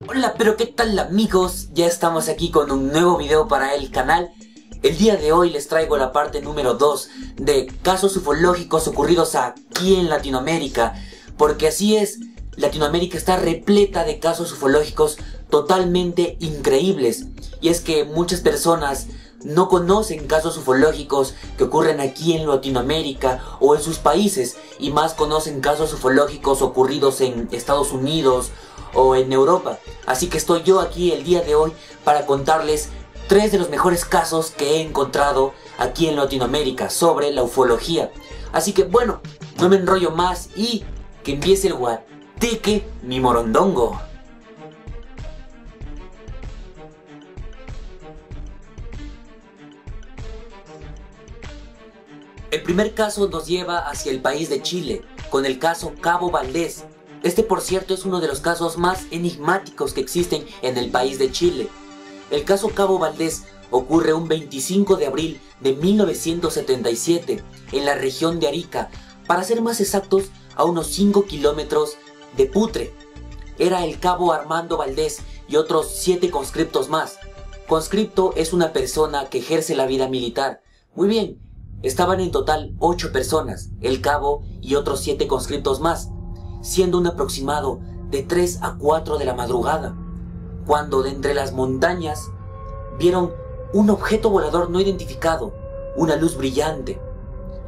Hola, pero ¿qué tal amigos? Ya estamos aquí con un nuevo video para el canal. El día de hoy les traigo la parte número 2 de casos ufológicos ocurridos aquí en Latinoamérica. Porque así es, Latinoamérica está repleta de casos ufológicos totalmente increíbles. Y es que muchas personas no conocen casos ufológicos que ocurren aquí en Latinoamérica o en sus países. Y más conocen casos ufológicos ocurridos en Estados Unidos o en Europa. Así que estoy yo aquí el día de hoy para contarles 3 de los mejores casos que he encontrado aquí en Latinoamérica sobre la ufología. Así que bueno, no me enrollo más y que empiece el guateque mi morondongo. El primer caso nos lleva hacia el país de Chile, con el caso Cabo Valdés. Este, por cierto, es uno de los casos más enigmáticos que existen en el país de Chile. El caso Cabo Valdés ocurre un 25 de abril de 1977 en la región de Arica, para ser más exactos, a unos 5 kilómetros de Putre. Era el cabo Armando Valdés y otros 7 conscriptos más. Conscripto es una persona que ejerce la vida militar. Muy bien, estaban en total 8 personas, el cabo y otros 7 conscriptos más, siendo un aproximado de 3 a 4 de la madrugada, cuando de entre las montañas vieron un objeto volador no identificado, una luz brillante,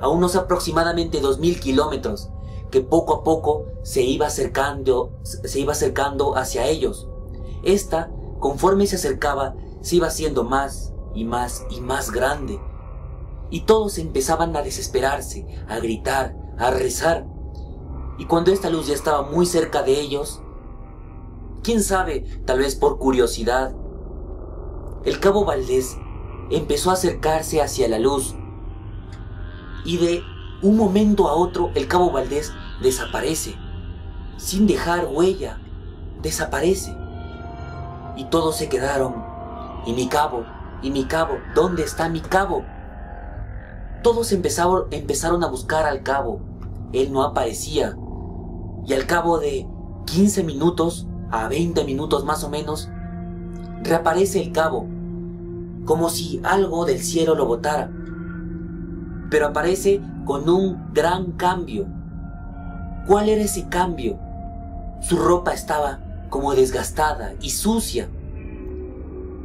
a unos aproximadamente 2000 kilómetros, que poco a poco se iba acercando hacia ellos. Esta, conforme se acercaba, se iba haciendo más y más y más grande, y todos empezaban a desesperarse, a gritar, a rezar. Y cuando esta luz ya estaba muy cerca de ellos, quién sabe, tal vez por curiosidad, el cabo Valdés empezó a acercarse hacia la luz. Y de un momento a otro el cabo Valdés desaparece, sin dejar huella, desaparece. Y todos se quedaron, ¿y mi cabo? ¿Y mi cabo? ¿Dónde está mi cabo? Todos empezaron a buscar al cabo. Él no aparecía. Y al cabo de 15 minutos a 20 minutos más o menos, reaparece el cabo, como si algo del cielo lo botara. Pero aparece con un gran cambio. ¿Cuál era ese cambio? Su ropa estaba como desgastada y sucia.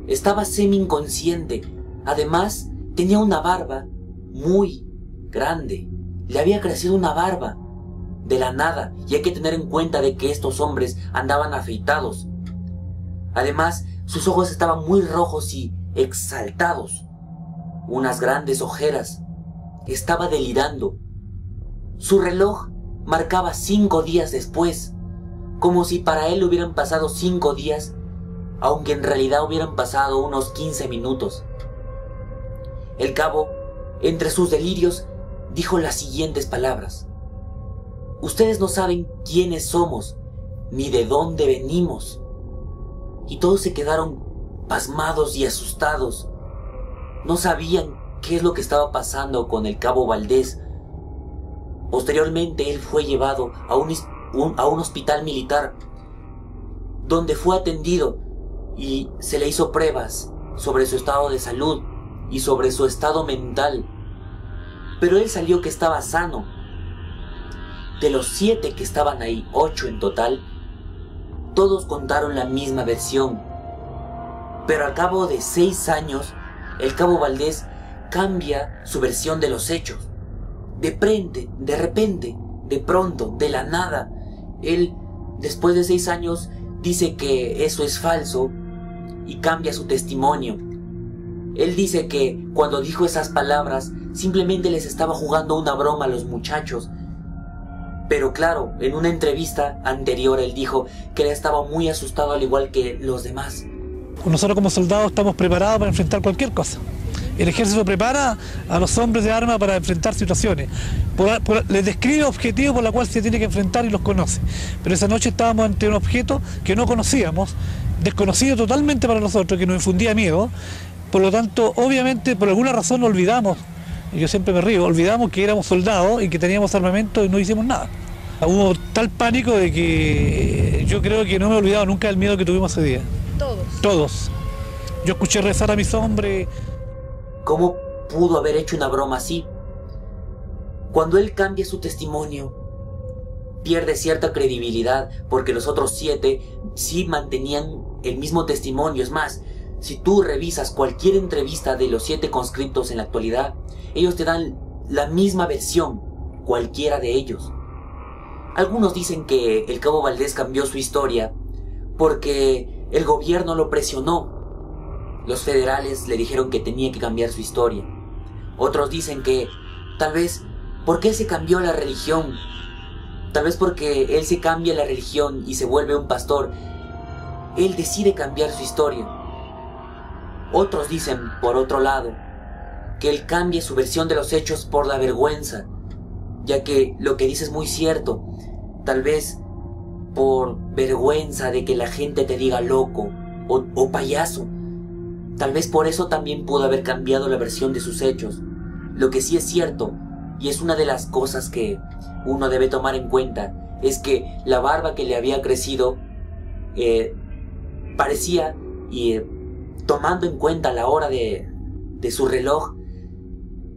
Estaba semi-inconsciente. Además, tenía una barba muy grande. Le había crecido una barba de la nada, y hay que tener en cuenta de que estos hombres andaban afeitados. Además, sus ojos estaban muy rojos y exaltados, unas grandes ojeras. Estaba delirando. Su reloj marcaba 5 días después, como si para él hubieran pasado 5 días, aunque en realidad hubieran pasado unos 15 minutos. El cabo, entre sus delirios, dijo las siguientes palabras: ustedes no saben quiénes somos, ni de dónde venimos. Y todos se quedaron pasmados y asustados. No sabían qué es lo que estaba pasando con el cabo Valdés. Posteriormente él fue llevado a un hospital militar, donde fue atendido y se le hizo pruebas sobre su estado de salud y sobre su estado mental. Pero él salió que estaba sano. De los 7 que estaban ahí, 8 en total, todos contaron la misma versión. Pero al cabo de 6 años, el cabo Valdés cambia su versión de los hechos. De repente, de pronto, de la nada, él, después de 6 años, dice que eso es falso y cambia su testimonio. Él dice que cuando dijo esas palabras, simplemente les estaba jugando una broma a los muchachos. Pero claro, en una entrevista anterior él dijo que él estaba muy asustado al igual que los demás. Nosotros como soldados estamos preparados para enfrentar cualquier cosa. El ejército prepara a los hombres de armas para enfrentar situaciones. Les describe objetivos por los cuales se tiene que enfrentar y los conoce. Pero esa noche estábamos ante un objeto que no conocíamos, desconocido totalmente para nosotros, que nos infundía miedo. Por lo tanto, obviamente, por alguna razón olvidamos, y yo siempre me río, olvidamos que éramos soldados y que teníamos armamento y no hicimos nada. Hubo tal pánico de que Yo creo que no me he olvidado nunca del miedo que tuvimos ese día. Todos. Todos. Yo escuché rezar a mis hombres. ¿Cómo pudo haber hecho una broma así? Cuando él cambia su testimonio, pierde cierta credibilidad porque los otros 7 sí mantenían el mismo testimonio. Es más, si tú revisas cualquier entrevista de los 7 conscriptos en la actualidad, ellos te dan la misma versión, cualquiera de ellos. Algunos dicen que el Cabo Valdés cambió su historia porque el gobierno lo presionó. Los federales le dijeron que tenía que cambiar su historia. Otros dicen que tal vez porque él se cambió la religión, tal vez porque él se cambia la religión y se vuelve un pastor, él decide cambiar su historia. Otros dicen, por otro lado, que él cambia su versión de los hechos por la vergüenza, ya que lo que dice es muy cierto. Tal vez por vergüenza de que la gente te diga loco o payaso. Tal vez por eso también pudo haber cambiado la versión de sus hechos. Lo que sí es cierto, y es una de las cosas que uno debe tomar en cuenta, es que la barba que le había crecido parecía, tomando en cuenta la hora de su reloj,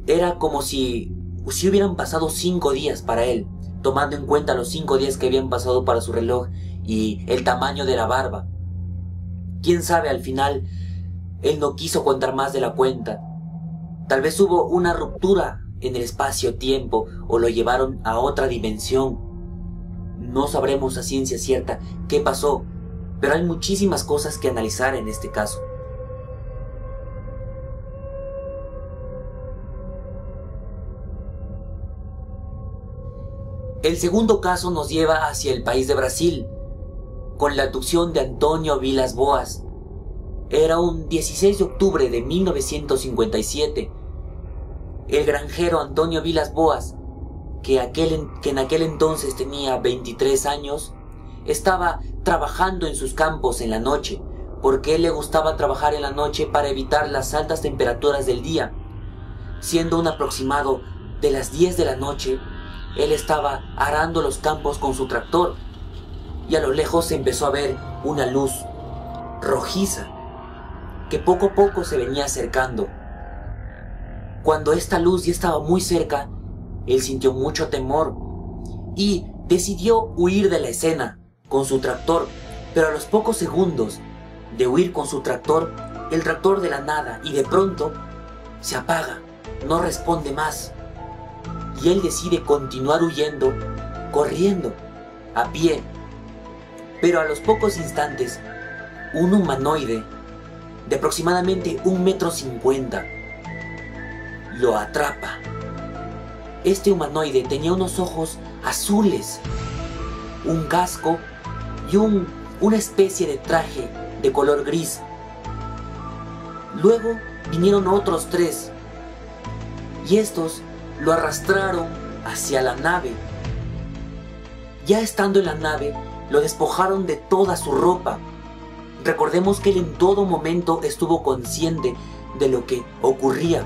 era como si hubieran pasado 5 días para él, tomando en cuenta los 5 días que habían pasado para su reloj y el tamaño de la barba. Quién sabe, al final él no quiso contar más de la cuenta. Tal vez hubo una ruptura en el espacio-tiempo o lo llevaron a otra dimensión. No sabremos a ciencia cierta qué pasó, pero hay muchísimas cosas que analizar en este caso. El segundo caso nos lleva hacia el país de Brasil, con la abducción de Antônio Vilas Boas. Era un 16 de octubre de 1957. El granjero Antônio Vilas Boas, que en aquel entonces tenía 23 años, estaba trabajando en sus campos en la noche, porque él le gustaba trabajar en la noche para evitar las altas temperaturas del día. Siendo un aproximado de las 10 de la noche, él estaba arando los campos con su tractor, y a lo lejos se empezó a ver una luz rojiza que poco a poco se venía acercando. Cuando esta luz ya estaba muy cerca, él sintió mucho temor y decidió huir de la escena con su tractor, pero a los pocos segundos de huir con su tractor, el tractor de la nada y de pronto se apaga, no responde más. Y él decide continuar huyendo, corriendo, a pie. Pero a los pocos instantes, un humanoide de aproximadamente 1,50 m lo atrapa. Este humanoide tenía unos ojos azules, un casco y una especie de traje de color gris. Luego vinieron otros 3 y estos lo arrastraron hacia la nave. Ya estando en la nave, lo despojaron de toda su ropa. Recordemos que él en todo momento estuvo consciente de lo que ocurría.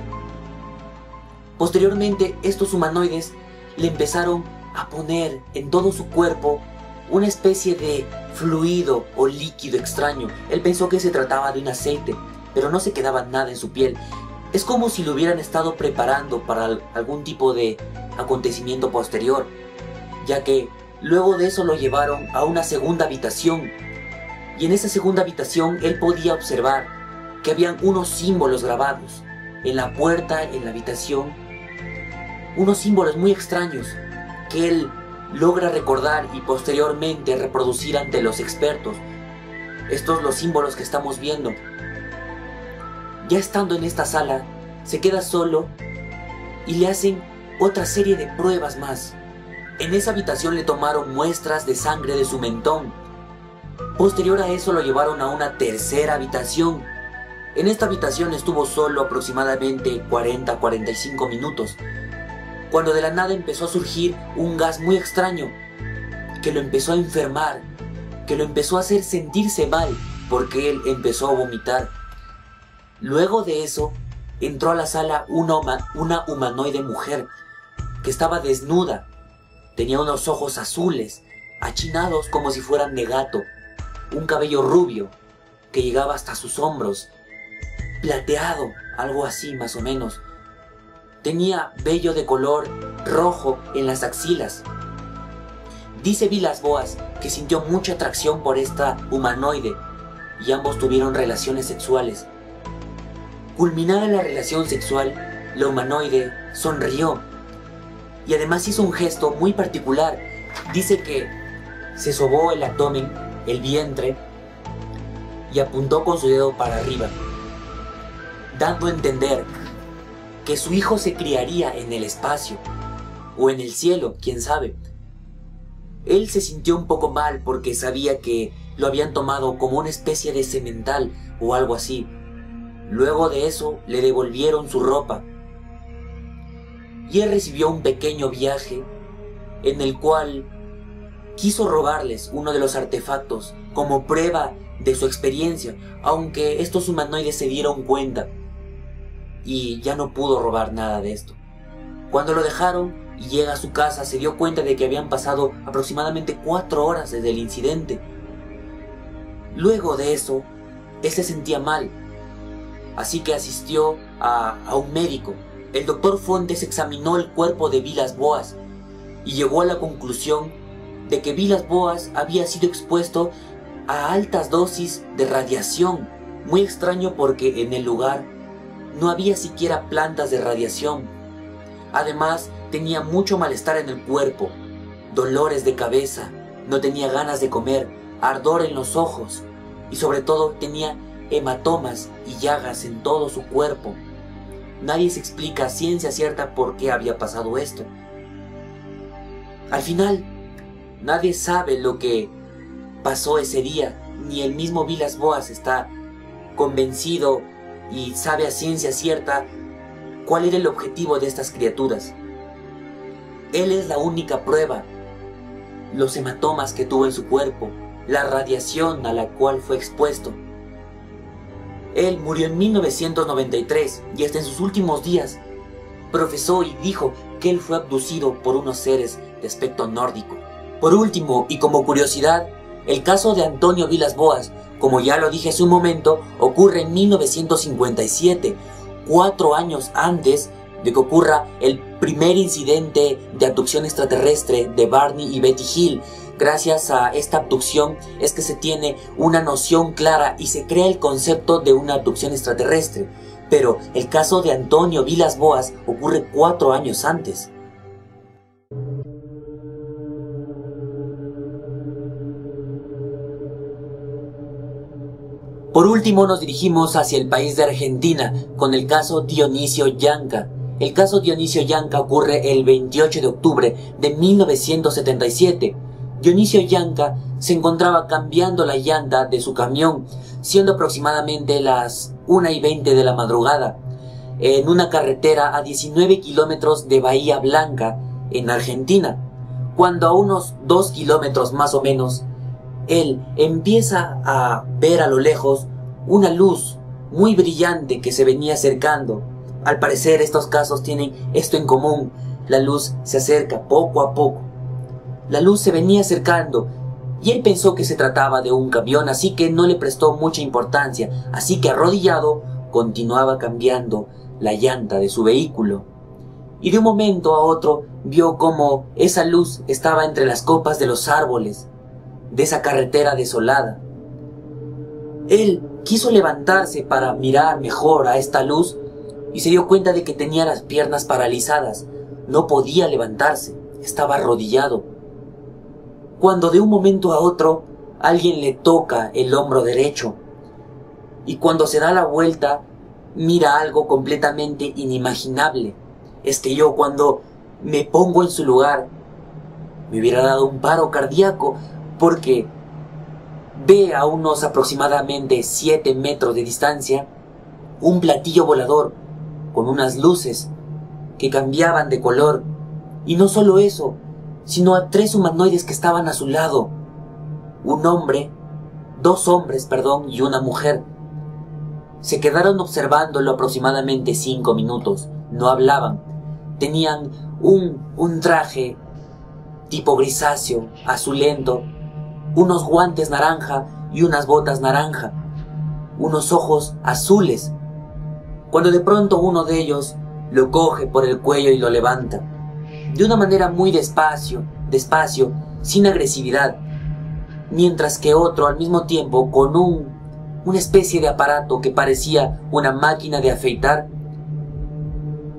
Posteriormente, estos humanoides le empezaron a poner en todo su cuerpo una especie de fluido o líquido extraño. Él pensó que se trataba de un aceite, pero no se quedaba nada en su piel. Es como si lo hubieran estado preparando para algún tipo de acontecimiento posterior, ya que luego de eso lo llevaron a una segunda habitación, y en esa segunda habitación él podía observar que habían unos símbolos grabados en la puerta, en la habitación, unos símbolos muy extraños que él logra recordar y posteriormente reproducir ante los expertos. Estos los símbolos que estamos viendo. Ya estando en esta sala, se queda solo y le hacen otra serie de pruebas más. En esa habitación le tomaron muestras de sangre de su mentón. Posterior a eso lo llevaron a una tercera habitación. En esta habitación estuvo solo aproximadamente 40-45 minutos, cuando de la nada empezó a surgir un gas muy extraño que lo empezó a enfermar, que lo empezó a hacer sentirse mal porque él empezó a vomitar. Luego de eso, entró a la sala una humanoide mujer que estaba desnuda. Tenía unos ojos azules, achinados como si fueran de gato, un cabello rubio que llegaba hasta sus hombros, plateado, algo así más o menos. Tenía vello de color rojo en las axilas. Dice Vilas-Boas que sintió mucha atracción por esta humanoide y ambos tuvieron relaciones sexuales. Culminada la relación sexual, la humanoide sonrió y además hizo un gesto muy particular. Dice que se sobó el abdomen, el vientre, y apuntó con su dedo para arriba, dando a entender que su hijo se criaría en el espacio o en el cielo, quién sabe. Él se sintió un poco mal porque sabía que lo habían tomado como una especie de semental o algo así. Luego de eso le devolvieron su ropa y él recibió un pequeño viaje en el cual quiso robarles uno de los artefactos como prueba de su experiencia, aunque estos humanoides se dieron cuenta y ya no pudo robar nada de esto. Cuando lo dejaron y llega a su casa, se dio cuenta de que habían pasado aproximadamente 4 horas desde el incidente. Luego de eso, él se sentía mal, así que asistió a un médico. El doctor Fuentes examinó el cuerpo de Vilas-Boas y llegó a la conclusión de que Vilas-Boas había sido expuesto a altas dosis de radiación. Muy extraño porque en el lugar no había siquiera plantas de radiación. Además, tenía mucho malestar en el cuerpo, dolores de cabeza, no tenía ganas de comer, ardor en los ojos y sobre todo tenía hematomas y llagas en todo su cuerpo. Nadie se explica a ciencia cierta por qué había pasado esto. Al final, nadie sabe lo que pasó ese día, ni el mismo Vilas-Boas está convencido y sabe a ciencia cierta cuál era el objetivo de estas criaturas. Él es la única prueba, los hematomas que tuvo en su cuerpo, la radiación a la cual fue expuesto. Él murió en 1993 y hasta en sus últimos días profesó y dijo que él fue abducido por unos seres de aspecto nórdico. Por último, y como curiosidad, el caso de Antonio Vilas-Boas, como ya lo dije hace un momento, ocurre en 1957, 4 años antes de que ocurra el primer incidente de abducción extraterrestre de Barney y Betty Hill. Gracias a esta abducción es que se tiene una noción clara y se crea el concepto de una abducción extraterrestre. Pero el caso de Antonio Vilas-Boas ocurre 4 años antes. Por último nos dirigimos hacia el país de Argentina con el caso Dionisio Yanca. El caso Dionisio Yanca ocurre el 28 de octubre de 1977. Dionisio Yanca se encontraba cambiando la llanta de su camión, siendo aproximadamente las 1:20 de la madrugada, en una carretera a 19 kilómetros de Bahía Blanca, en Argentina, cuando a unos 2 kilómetros más o menos, él empieza a ver a lo lejos una luz muy brillante que se venía acercando. Al parecer estos casos tienen esto en común, la luz se acerca poco a poco. La luz se venía acercando y él pensó que se trataba de un camión, así que no le prestó mucha importancia, así que arrodillado continuaba cambiando la llanta de su vehículo. Y de un momento a otro vio cómo esa luz estaba entre las copas de los árboles de esa carretera desolada. Él quiso levantarse para mirar mejor a esta luz y se dio cuenta de que tenía las piernas paralizadas, no podía levantarse, estaba arrodillado. Cuando de un momento a otro alguien le toca el hombro derecho y cuando se da la vuelta mira algo completamente inimaginable. Es que yo cuando me pongo en su lugar me hubiera dado un paro cardíaco porque ve a unos aproximadamente 7 metros de distancia un platillo volador con unas luces que cambiaban de color y no solo eso, sino a 3 humanoides que estaban a su lado, un hombre, 2 hombres, y una mujer. Se quedaron observándolo aproximadamente 5 minutos, no hablaban, tenían un traje tipo grisáceo, azulento, unos guantes naranja y unas botas naranja, unos ojos azules, cuando de pronto uno de ellos lo coge por el cuello y lo levanta, de una manera muy despacio, sin agresividad, mientras que otro al mismo tiempo con una especie de aparato que parecía una máquina de afeitar,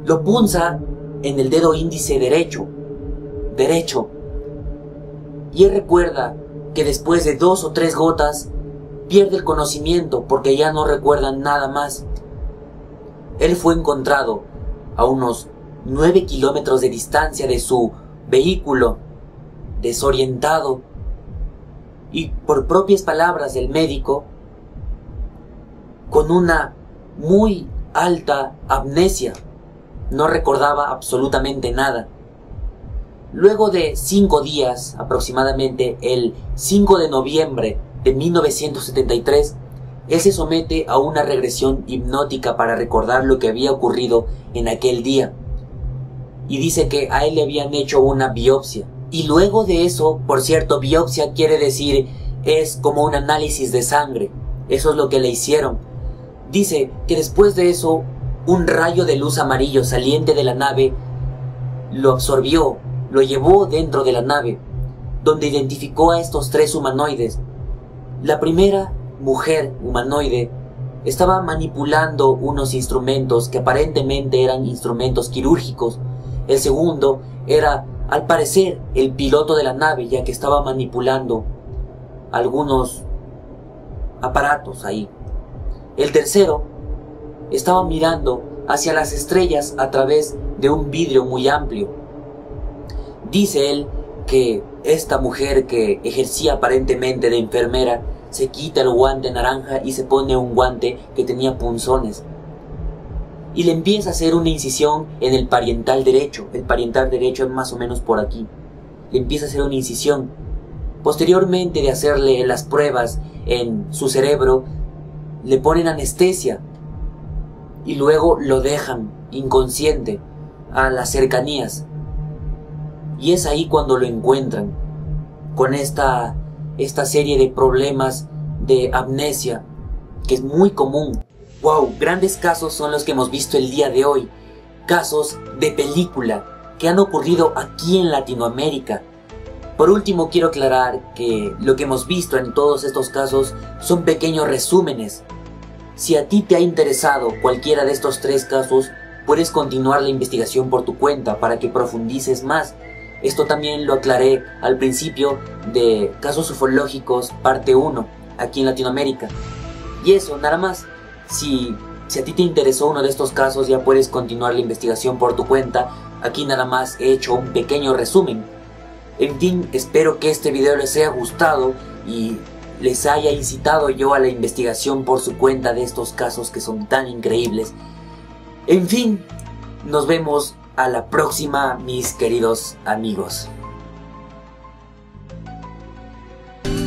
lo punza en el dedo índice derecho, y él recuerda que después de 2 o 3 gotas pierde el conocimiento porque ya no recuerda nada más. Él fue encontrado a unos 9 kilómetros de distancia de su vehículo, desorientado, y por propias palabras del médico, con una muy alta amnesia, no recordaba absolutamente nada. Luego de 5 días, aproximadamente el 5 de noviembre de 1973, él se somete a una regresión hipnótica para recordar lo que había ocurrido en aquel día. Y dice que a él le habían hecho una biopsia. Y luego de eso, por cierto, biopsia quiere decir, es como un análisis de sangre. Eso es lo que le hicieron. Dice que después de eso, un rayo de luz amarillo saliente de la nave lo absorbió, lo llevó dentro de la nave, donde identificó a estos 3 humanoides. La primera mujer humanoide estaba manipulando unos instrumentos que aparentemente eran instrumentos quirúrgicos. El segundo era, al parecer, el piloto de la nave, ya que estaba manipulando algunos aparatos ahí. El tercero estaba mirando hacia las estrellas a través de un vidrio muy amplio. Dice él que esta mujer, que ejercía aparentemente de enfermera, se quita el guante naranja y se pone un guante que tenía punzones, y le empieza a hacer una incisión en el parietal derecho. El parietal derecho es más o menos por aquí. Le empieza a hacer una incisión. Posteriormente de hacerle las pruebas en su cerebro, le ponen anestesia y luego lo dejan inconsciente a las cercanías. Y es ahí cuando lo encuentran con esta serie de problemas de amnesia que es muy común. Wow, grandes casos son los que hemos visto el día de hoy. Casos de película que han ocurrido aquí en Latinoamérica. Por último, quiero aclarar que lo que hemos visto en todos estos casos son pequeños resúmenes. Si a ti te ha interesado cualquiera de estos 3 casos, puedes continuar la investigación por tu cuenta para que profundices más. Esto también lo aclaré al principio de Casos Ufológicos parte 1, aquí en Latinoamérica. Y eso, nada más. Si a ti te interesó uno de estos casos, ya puedes continuar la investigación por tu cuenta. Aquí nada más he hecho un pequeño resumen. En fin, espero que este video les haya gustado y les haya incitado yo a la investigación por su cuenta de estos casos que son tan increíbles. En fin, nos vemos a la próxima, mis queridos amigos.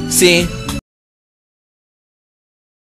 Sí,